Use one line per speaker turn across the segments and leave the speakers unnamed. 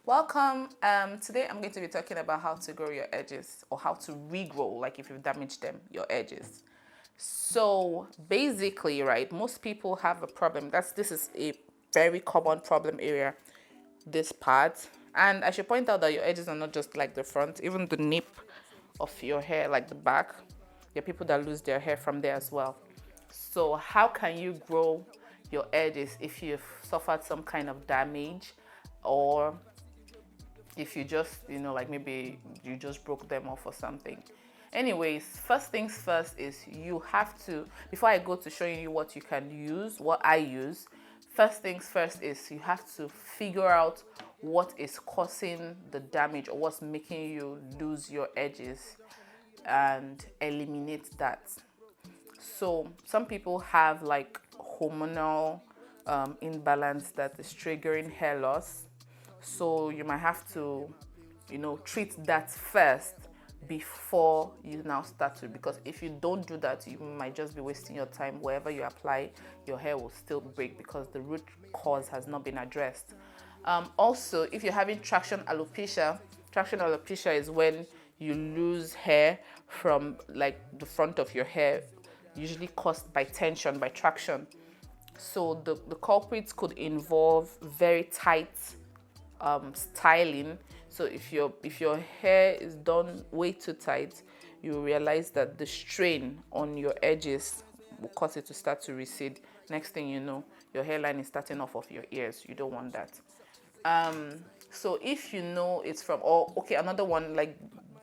Welcome. Today I'm going to be talking about how to grow your edges or how to regrow, like if you've damaged them, your edges. So basically, right, most people have a problem. This is a very common problem area, this part. And I should point out that your edges are not just like the front, even the nape of your hair, like the back. There are people that lose their hair from there as well. So how can you grow your edges if you've suffered some kind of damage, or if you just, like maybe you just broke them off or something? Anyways, first things first is you have to, before I go to showing you what you can use, what I use, first things first is you have to figure out what is causing the damage or what's making you lose your edges and eliminate that. So some people have like hormonal imbalance that is triggering hair loss. So you might have to, treat that first before you now start to, because if you don't do that, you might just be wasting your time. Wherever you apply, your hair will still break because the root cause has not been addressed. Also, if you're having traction alopecia is when you lose hair from like the front of your hair, usually caused by tension, by traction. So the culprits could involve very tight styling. So if your hair is done way too tight, you will realize that the strain on your edges will cause it to start to recede. Next thing you know, your hairline is starting off of your ears. You don't want that. So if you know it's from, or okay, another one like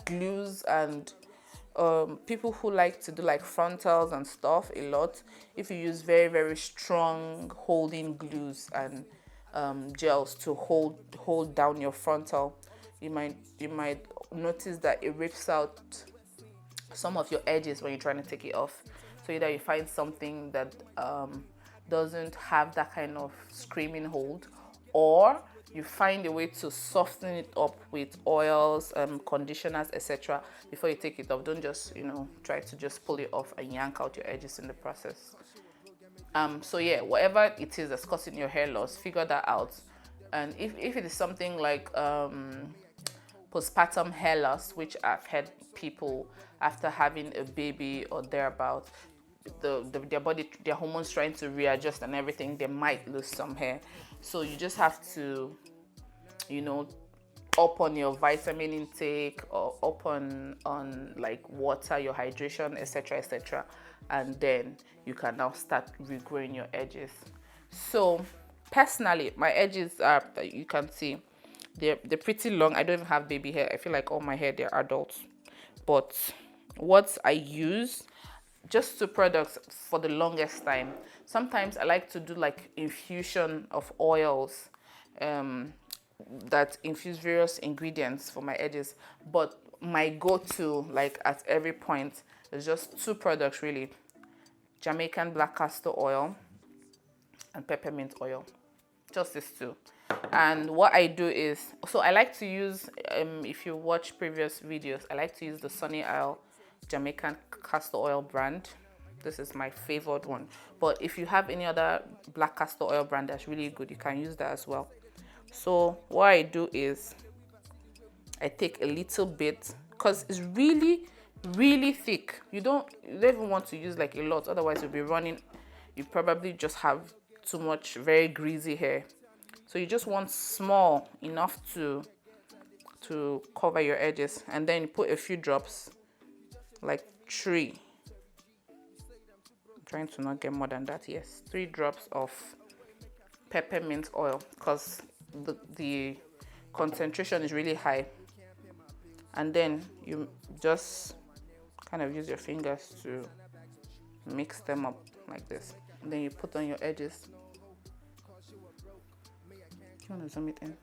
glues and people who like to do like frontals and stuff a lot. If you use very very strong holding glues and gels to hold down your frontal, you might notice that it rips out some of your edges when you're trying to take it off. So either you find something that doesn't have that kind of screaming hold, or you find a way to soften it up with oils, conditioners, etc. before you take it off. Don't just, try to just pull it off and yank out your edges in the process. So yeah, whatever it is that's causing your hair loss, figure that out. And if it is something like postpartum hair loss, which I've had people after having a baby or thereabout, their body, their hormones trying to readjust and everything, they might lose some hair. So you just have to, up on your vitamin intake, or up on like water, your hydration, etc., and then you can now start regrowing your edges. So personally, my edges are, you can see, they're pretty long. I don't even have baby hair. I feel like all my hair, they're adults. But what I use, just two products for the longest time. Sometimes I like to do like infusion of oils that infuse various ingredients for my edges. But my go-to, like at every point, is just two products really: Jamaican black castor oil and peppermint oil. Just these two. And what I do is, so I like to use, if you watch previous videos, I like to use the Sunny Isle Jamaican castor oil brand. This is my favorite one. But if you have any other black castor oil brand that's really good, you can use that as well. So what I do is I take a little bit, because it's really really thick. You don't even want to use like a lot, otherwise you'll be running, you probably just have too much very greasy hair. So you just want small enough to cover your edges, and then you put a few drops, like 3. I'm trying to not get more than that. Yes, 3 drops of peppermint oil, because the concentration is really high. And then you just kind of use your fingers to mix them up like this, and then you put on your edges. You want to zoom it in?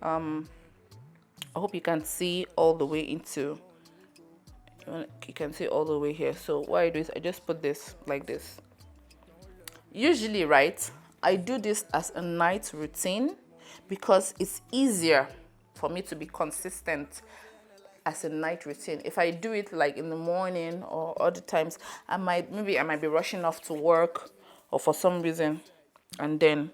I hope you can see all the way into, you can see all the way here. So what I do is I just put this like this. Usually, right, I do this as a night routine because it's easier for me to be consistent as a night routine. If I do it like in the morning or other times, I might be rushing off to work or for some reason, and then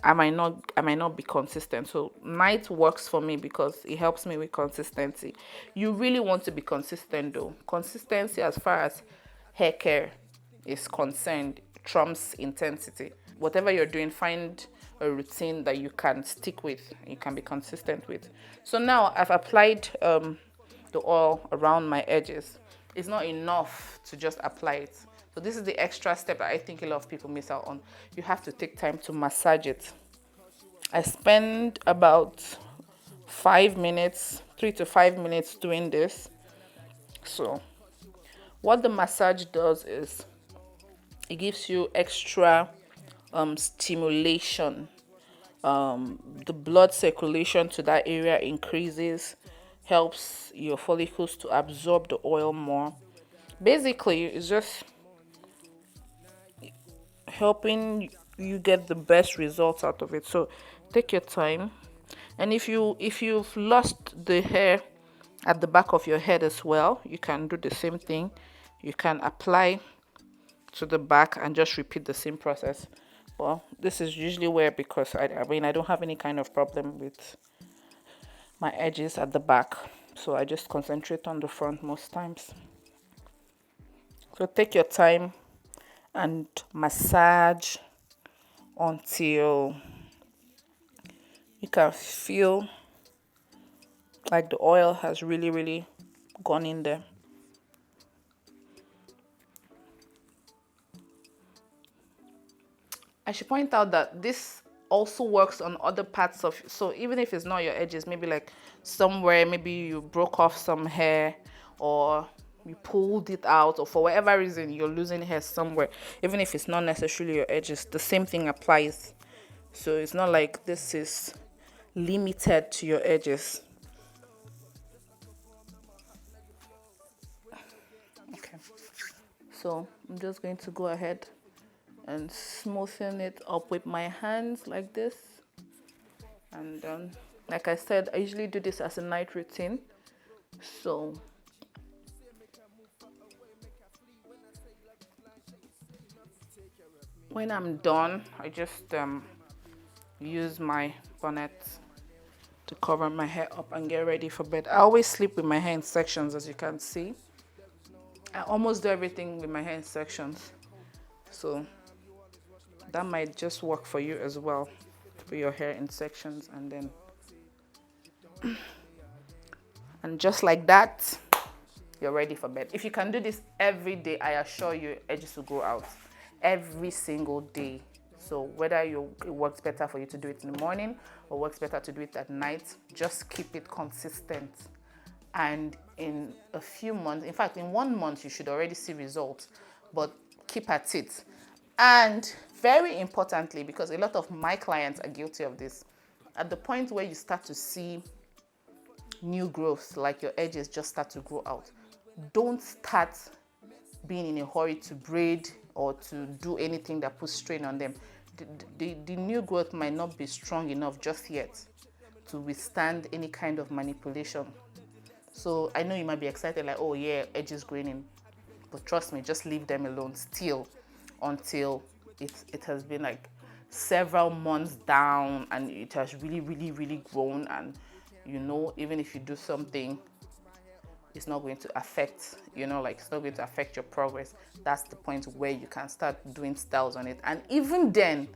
I might not be consistent. So night works for me because it helps me with consistency. You really want to be consistent though. Consistency as far as hair care is concerned trumps intensity. Whatever you're doing, find a routine that you can stick with, you can be consistent with. So now I've applied the oil around my edges. It's not enough to just apply it. So this is the extra step that I think a lot of people miss out on. You have to take time to massage it. I spend about 5 minutes, 3 to 5 minutes doing this. So what the massage does is it gives you extra stimulation. The blood circulation to that area increases, helps your follicles to absorb the oil more. Basically, it's just helping you get the best results out of it. So take your time. And if you've lost the hair at the back of your head as well, you can do the same thing. You can apply to the back and just repeat the same process. Well, this is usually where, because I don't have any kind of problem with my edges at the back, so I just concentrate on the front most times. So take your time and massage until you can feel like the oil has really gone in there. I should point out that this also works on other parts of, so even if it's not your edges, maybe like somewhere, maybe you broke off some hair or you pulled it out, or for whatever reason you're losing hair somewhere, even if it's not necessarily your edges, the same thing applies. So it's not like this is limited to your edges. Okay, so I'm just going to go ahead and smoothen it up with my hands like this. And like I said, I usually do this as a night routine. So when I'm done, I just use my bonnet to cover my hair up and get ready for bed. I always sleep with my hair in sections, as you can see. I almost do everything with my hair in sections. So that might just work for you as well, to put your hair in sections, and then and just like that, you're ready for bed. If you can do this every day, I assure you edges will grow out every single day. So whether it works better for you to do it in the morning or works better to do it at night, just keep it consistent. And in a few months, in fact, in 1 month, you should already see results, but keep at it. And very importantly, because a lot of my clients are guilty of this, at the point where you start to see new growth, like your edges just start to grow out, don't start being in a hurry to braid or to do anything that puts strain on them. The new growth might not be strong enough just yet to withstand any kind of manipulation. So I know you might be excited, like, oh yeah, edges growing in, but trust me, just leave them alone still until it has been like several months down and it has really grown. And you know, even if you do something, it's not going to affect, you know, like it's not going to affect your progress. That's the point where you can start doing styles on it. And even then,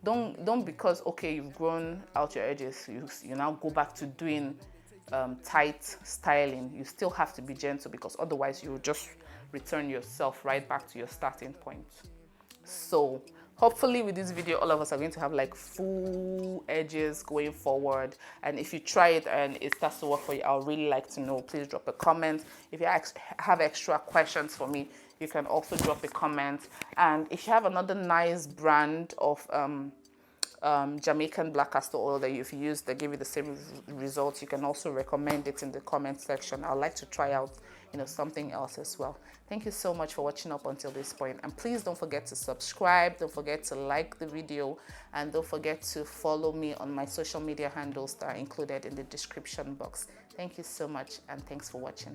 don't because okay, you've grown out your edges, you now go back to doing tight styling. You still have to be gentle, because otherwise you'll just return yourself right back to your starting point. So hopefully with this video, all of us are going to have like full edges going forward. And if you try it and it starts to work for you, I'll really like to know. Please drop a comment. If you have extra questions for me, you can also drop a comment. And if you have another nice brand of Jamaican black castor oil that you've used that gave you the same results, you can also recommend it in the comment section. I'd like to try out, something else as well. Thank you so much for watching up until this point, and please don't forget to subscribe, don't forget to like the video, and don't forget to follow me on my social media handles that are included in the description box. Thank you so much, and thanks for watching.